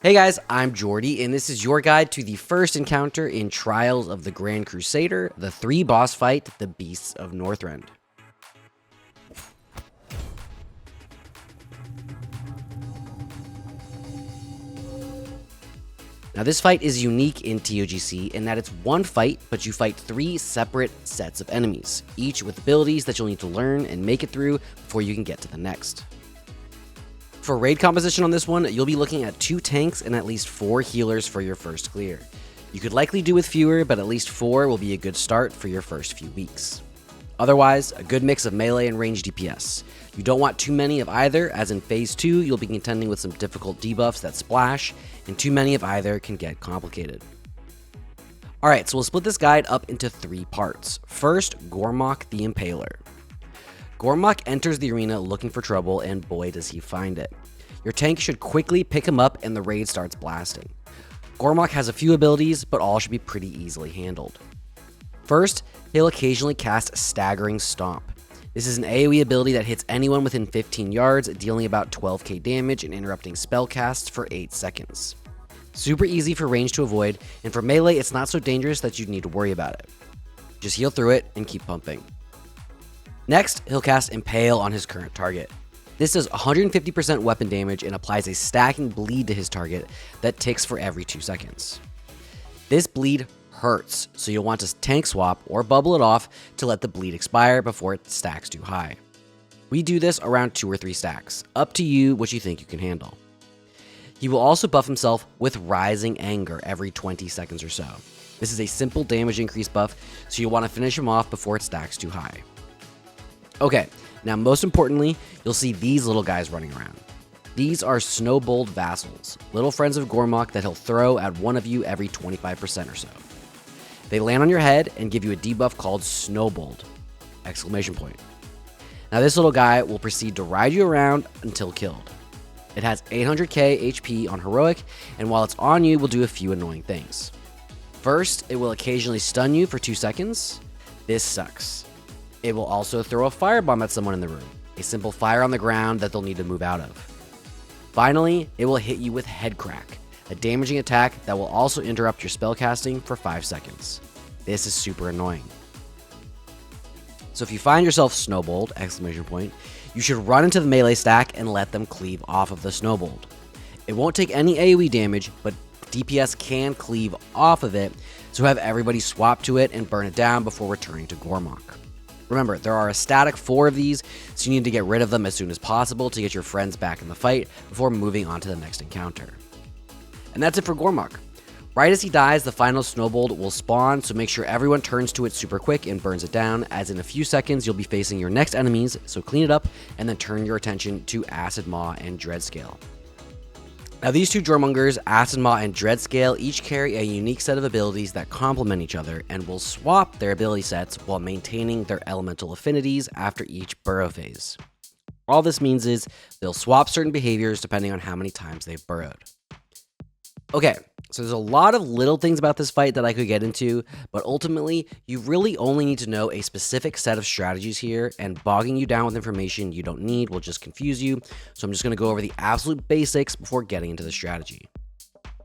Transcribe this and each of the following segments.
Hey guys, I'm Jordy, and this is your guide to the first encounter in Trials of the Grand Crusader, the 3 boss fight, the Beasts of Northrend. Now this fight is unique in togc in that it's one fight, but you fight 3 separate sets of enemies, each with abilities that you'll need to learn and make it through before you can get to the next. For raid composition on this one, you'll be looking at 2 tanks and at least 4 healers for your first clear. You could likely do with fewer, but at least 4 will be a good start for your first few weeks. Otherwise, a good mix of melee and range DPS. You don't want too many of either, as in phase 2 you'll be contending with some difficult debuffs that splash, and too many of either can get complicated. Alright, so we'll split this guide up into 3 parts. First, Gormok the Impaler. Gormok enters the arena looking for trouble, and boy does he find it. Your tank should quickly pick him up and the raid starts blasting. Gormok has a few abilities, but all should be pretty easily handled. First, he'll occasionally cast Staggering Stomp. This is an AoE ability that hits anyone within 15 yards, dealing about 12k damage and interrupting spell casts for 8 seconds. Super easy for range to avoid, and for melee it's not so dangerous that you'd need to worry about it. Just heal through it and keep pumping. Next, he'll cast Impale on his current target. This does 150% weapon damage and applies a stacking bleed to his target that ticks for every 2 seconds. This bleed hurts, so you'll want to tank swap or bubble it off to let the bleed expire before it stacks too high. We do this around 2 or 3 stacks, up to you what you think you can handle. He will also buff himself with Rising Anger every 20 seconds or so. This is a simple damage increase buff, so you'll want to finish him off before it stacks too high. Okay, now most importantly, you'll see these little guys running around. These are Snowbold Vassals, little friends of Gormok that he'll throw at one of you every 25% or so. They land on your head and give you a debuff called Snowbold! Now this little guy will proceed to ride you around until killed. It has 800k HP on heroic, and while it's on you, will do a few annoying things. First, it will occasionally stun you for 2 seconds. This sucks. It will also throw a firebomb at someone in the room, a simple fire on the ground that they'll need to move out of. Finally, it will hit you with Head Crack, a damaging attack that will also interrupt your spellcasting for 5 seconds. This is super annoying. So if you find yourself snowballed, you should run into the melee stack and let them cleave off of the snowballed. It won't take any AoE damage, but DPS can cleave off of it, so have everybody swap to it and burn it down before returning to Gormok. Remember, there are a static 4 of these, so you need to get rid of them as soon as possible to get your friends back in the fight before moving on to the next encounter. And that's it for Gormok. Right as he dies, the final snowbolt will spawn, so make sure everyone turns to it super quick and burns it down, as in a few seconds you'll be facing your next enemies, so clean it up and then turn your attention to Acidmaw and Dreadscale. Now these 2 Jormungers, Acidmaw and Dreadscale, each carry a unique set of abilities that complement each other and will swap their ability sets while maintaining their elemental affinities after each burrow phase. All this means is they'll swap certain behaviors depending on how many times they've burrowed. Okay, so there's a lot of little things about this fight that I could get into, but ultimately, you really only need to know a specific set of strategies here, and bogging you down with information you don't need will just confuse you, so I'm just going to go over the absolute basics before getting into the strategy.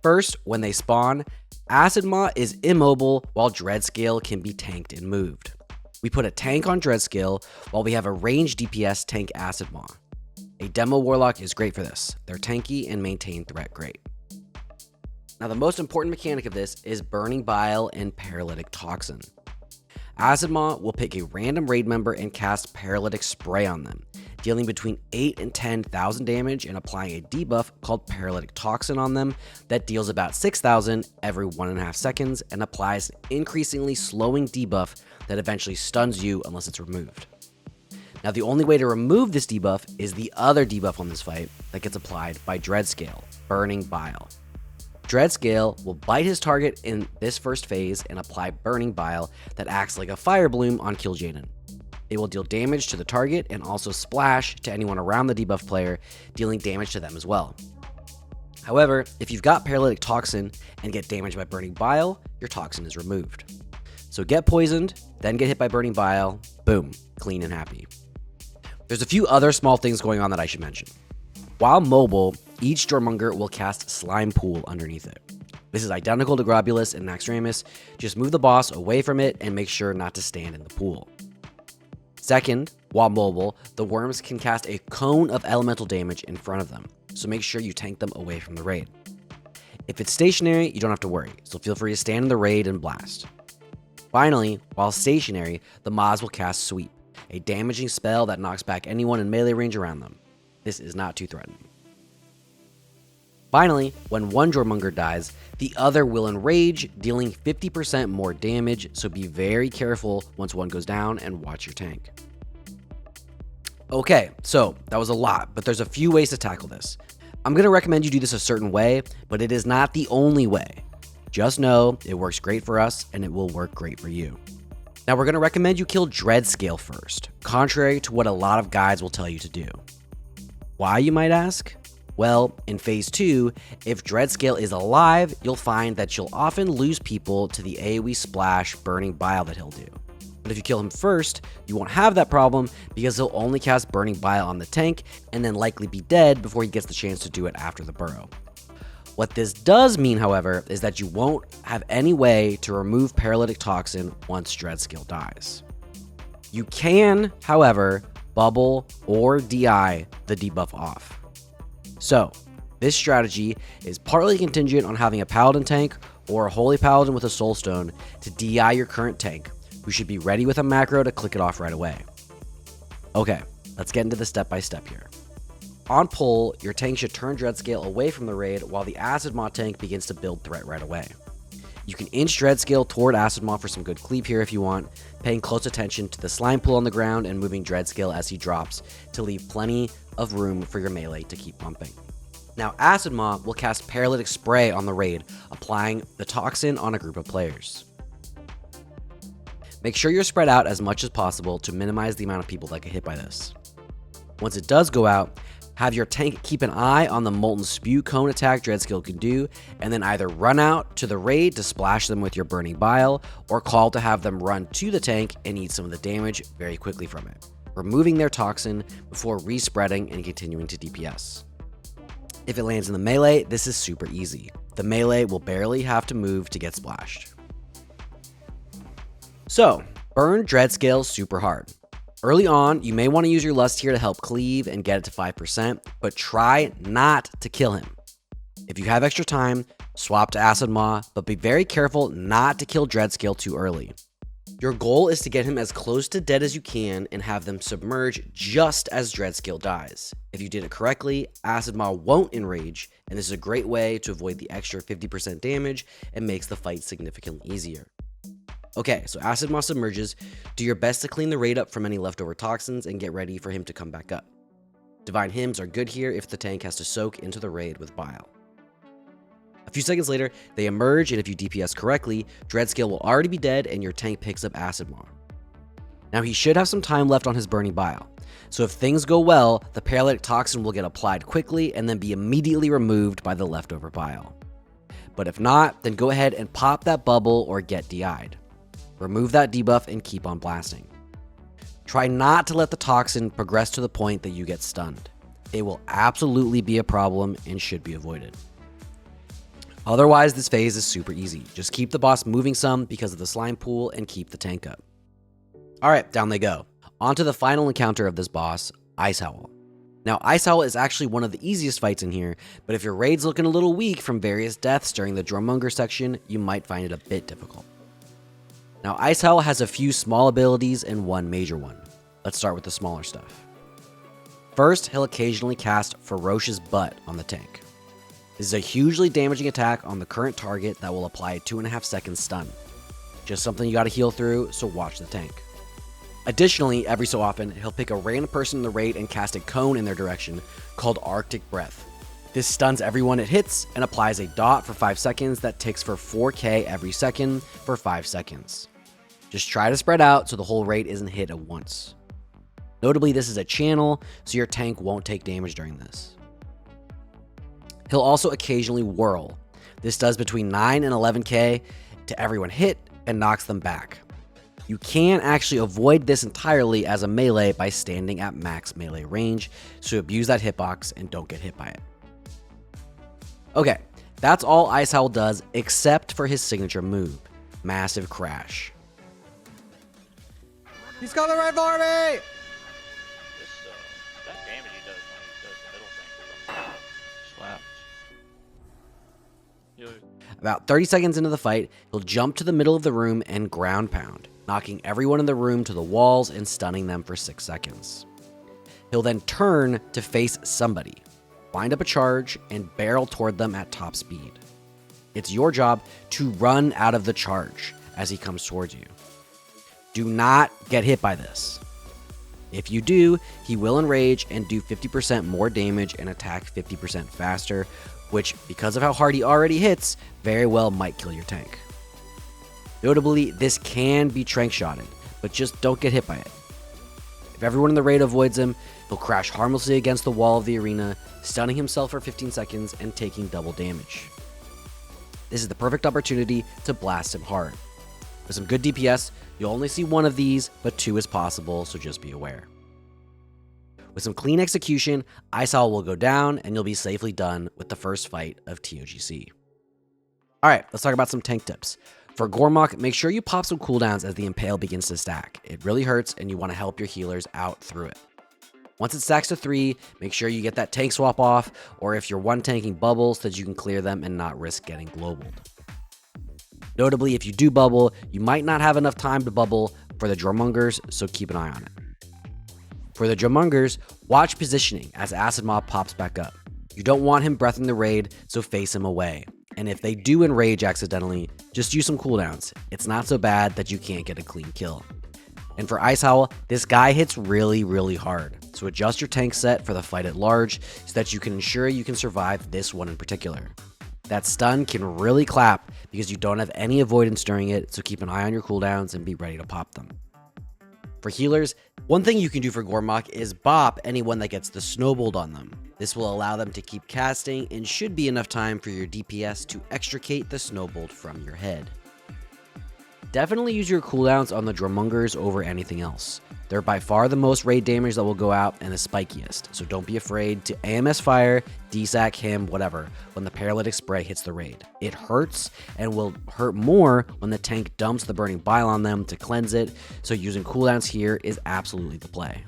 First, when they spawn, Acidmaw is immobile while Dreadscale can be tanked and moved. We put a tank on Dreadscale while we have a range DPS tank Acidmaw. A Demo Warlock is great for this. They're tanky and maintain threat great. Now the most important mechanic of this is Burning Bile and Paralytic Toxin. Acidmaw will pick a random raid member and cast Paralytic Spray on them, dealing between 8 and 10,000 damage and applying a debuff called Paralytic Toxin on them that deals about 6,000 every 1.5 seconds and applies an increasingly slowing debuff that eventually stuns you unless it's removed. Now the only way to remove this debuff is the other debuff on this fight that gets applied by Dreadscale, Burning Bile. Dreadscale will bite his target in this first phase and apply Burning Bile that acts like a fire bloom on Kil'jaeden. It will deal damage to the target and also splash to anyone around the debuff player, dealing damage to them as well. However, if you've got Paralytic Toxin and get damaged by Burning Bile, your toxin is removed. So get poisoned, then get hit by Burning Bile, boom, clean and happy. There's a few other small things going on that I should mention. While mobile, each Jormunger will cast Slime Pool underneath it. This is identical to Grobulus and Naxxramus, just move the boss away from it and make sure not to stand in the pool. Second, while mobile, the worms can cast a cone of elemental damage in front of them, so make sure you tank them away from the raid. If it's stationary, you don't have to worry, so feel free to stand in the raid and blast. Finally, while stationary, the Moz will cast Sweep, a damaging spell that knocks back anyone in melee range around them. This is not too threatening. Finally, when one Jormunger dies, the other will enrage, dealing 50% more damage, so be very careful once one goes down and watch your tank. Okay, so that was a lot, but there's a few ways to tackle this. I'm going to recommend you do this a certain way, but it is not the only way. Just know it works great for us and it will work great for you. Now we're going to recommend you kill Dreadscale first, contrary to what a lot of guides will tell you to do. Why, you might ask? Well, in Phase 2, if Dreadscale is alive, you'll find that you'll often lose people to the AoE splash Burning Bile that he'll do. But if you kill him first, you won't have that problem because he'll only cast Burning Bile on the tank and then likely be dead before he gets the chance to do it after the burrow. What this does mean, however, is that you won't have any way to remove Paralytic Toxin once Dreadscale dies. You can, however, bubble or DI the debuff off. So, this strategy is partly contingent on having a Paladin tank or a Holy Paladin with a Soul Stone to DI your current tank, who should be ready with a macro to click it off right away. Okay, let's get into the step-by-step here. On pull, your tank should turn Dreadscale away from the raid while the Acidmaw tank begins to build threat right away. You can inch Dreadscale toward Acidmaw for some good cleave here if you want, paying close attention to the slime pool on the ground and moving Dreadscale as he drops to leave plenty of room for your melee to keep pumping. Now Acidmaw will cast Paralytic Spray on the raid, applying the toxin on a group of players. Make sure you're spread out as much as possible to minimize the amount of people that get hit by this. Once it does go out, have your tank keep an eye on the Molten Spew cone attack Dreadscale can do, and then either run out to the raid to splash them with your Burning Bile, or call to have them run to the tank and eat some of the damage very quickly from it, removing their toxin before respreading and continuing to DPS. If it lands in the melee, this is super easy. The melee will barely have to move to get splashed. So, burn Dreadscale super hard. Early on, you may want to use your Lust here to help cleave and get it to 5%, but try not to kill him. If you have extra time, swap to Acidmaw, but be very careful not to kill Dreadscale too early. Your goal is to get him as close to dead as you can and have them submerge just as Dreadscale dies. If you did it correctly, Acidmaw won't enrage, and this is a great way to avoid the extra 50% damage and makes the fight significantly easier. Okay, so Acidmaw submerges. Do your best to clean the raid up from any leftover toxins and get ready for him to come back up. Divine Hymns are good here if the tank has to soak into the raid with bile. A few seconds later, they emerge, and if you DPS correctly, Dreadscale will already be dead and your tank picks up Acidmaw. Now he should have some time left on his Burning Bile, so if things go well, the Paralytic Toxin will get applied quickly and then be immediately removed by the leftover bile. But if not, then go ahead and pop that bubble or get DI'd. Remove that debuff and keep on blasting. Try not to let the toxin progress to the point that you get stunned. It will absolutely be a problem and should be avoided. Otherwise, this phase is super easy. Just keep the boss moving some because of the slime pool and keep the tank up. Alright, down they go. On to the final encounter of this boss, Icehowl. Now, Icehowl is actually one of the easiest fights in here, but if your raid's looking a little weak from various deaths during the Jormunger section, you might find it a bit difficult. Now, Icehowl has a few small abilities and one major one. Let's start with the smaller stuff. First, he'll occasionally cast Ferocious Butt on the tank. This is a hugely damaging attack on the current target that will apply a 2.5 second stun. Just something you gotta heal through, so watch the tank. Additionally, every so often, he'll pick a random person in the raid and cast a cone in their direction called Arctic Breath. This stuns everyone it hits and applies a dot for 5 seconds that ticks for 4k every second for 5 seconds. Just try to spread out so the whole raid isn't hit at once. Notably, this is a channel, so your tank won't take damage during this. He'll also occasionally whirl. This does between 9 and 11k to everyone hit and knocks them back. You can actually avoid this entirely as a melee by standing at max melee range, so abuse that hitbox and don't get hit by it. Okay, that's all Icehowl does except for his signature move, Massive Crash. He's coming right for me! That damage he does when he does the middle thing from slaps. About 30 seconds into the fight, he'll jump to the middle of the room and ground pound, knocking everyone in the room to the walls and stunning them for 6 seconds. He'll then turn to face somebody, wind up a charge, and barrel toward them at top speed. It's your job to run out of the charge as he comes towards you. Do not get hit by this. If you do, he will enrage and do 50% more damage and attack 50% faster, which, because of how hard he already hits, very well might kill your tank. Notably, this can be trank shotted, but just don't get hit by it. If everyone in the raid avoids him, he'll crash harmlessly against the wall of the arena, stunning himself for 15 seconds and taking double damage. This is the perfect opportunity to blast him hard. With some good DPS, you'll only see one of these, but 2 is possible, so just be aware. With some clean execution, Icehowl will go down, and you'll be safely done with the first fight of TOGC. Alright, let's talk about some tank tips. For Gormok, make sure you pop some cooldowns as the Impale begins to stack. It really hurts, and you want to help your healers out through it. Once it stacks to 3, make sure you get that tank swap off, or if you're one-tanking bubbles, so that you can clear them and not risk getting globaled. Notably, if you do bubble, you might not have enough time to bubble for the Drummongers, so keep an eye on it. For the Drummongers, watch positioning as Acidmaw pops back up. You don't want him breathing the raid, so face him away. And if they do enrage accidentally, just use some cooldowns. It's not so bad that you can't get a clean kill. And for Icehowl, this guy hits really hard, so adjust your tank set for the fight at large so that you can ensure you can survive this one in particular. That stun can really clap because you don't have any avoidance during it, so keep an eye on your cooldowns and be ready to pop them. For healers, one thing you can do for Gormok is bop anyone that gets the snowballed on them. This will allow them to keep casting and should be enough time for your DPS to extricate the snowbolt from your head. Definitely use your cooldowns on the Drummongers over anything else. They're by far the most raid damage that will go out and the spikiest, so don't be afraid to AMS fire, DSAC him, whatever, when the paralytic spray hits the raid. It hurts and will hurt more when the tank dumps the burning bile on them to cleanse it, so using cooldowns here is absolutely the play.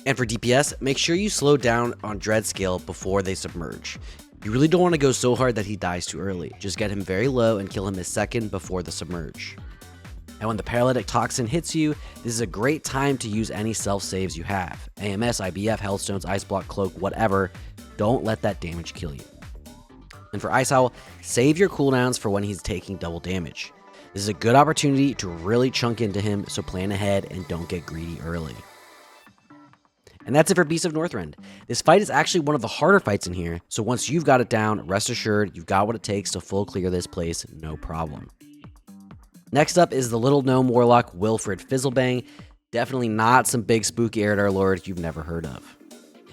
And for DPS, make sure you slow down on Dreadscale before they submerge. You really don't want to go so hard that he dies too early. Just get him very low and kill him a second before the submerge. And when the paralytic toxin hits you, this is a great time to use any self-saves you have. AMS, IBF, Hellstones, Ice Block, Cloak, whatever. Don't let that damage kill you. And for Icehowl, save your cooldowns for when he's taking double damage. This is a good opportunity to really chunk into him, so plan ahead and don't get greedy early. And that's it for Beasts of Northrend. This fight is actually one of the harder fights in here, so once you've got it down, rest assured you've got what it takes to full clear this place, no problem. Next up is the little gnome warlock Wilfred Fizzlebang. Definitely not some big spooky Eridar lord you've never heard of.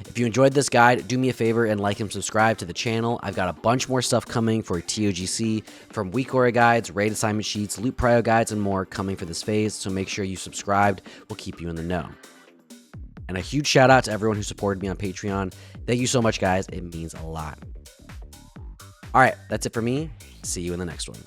If you enjoyed this guide, do me a favor and like and subscribe to the channel. I've got a bunch more stuff coming for TOGC, from weak aura guides, raid assignment sheets, loot prio guides, and more coming for this phase, so make sure you subscribed. We'll keep you in the know. And a huge shout out to everyone who supported me on Patreon. Thank you so much, guys. It means a lot. All right, that's it for me. See you in the next one.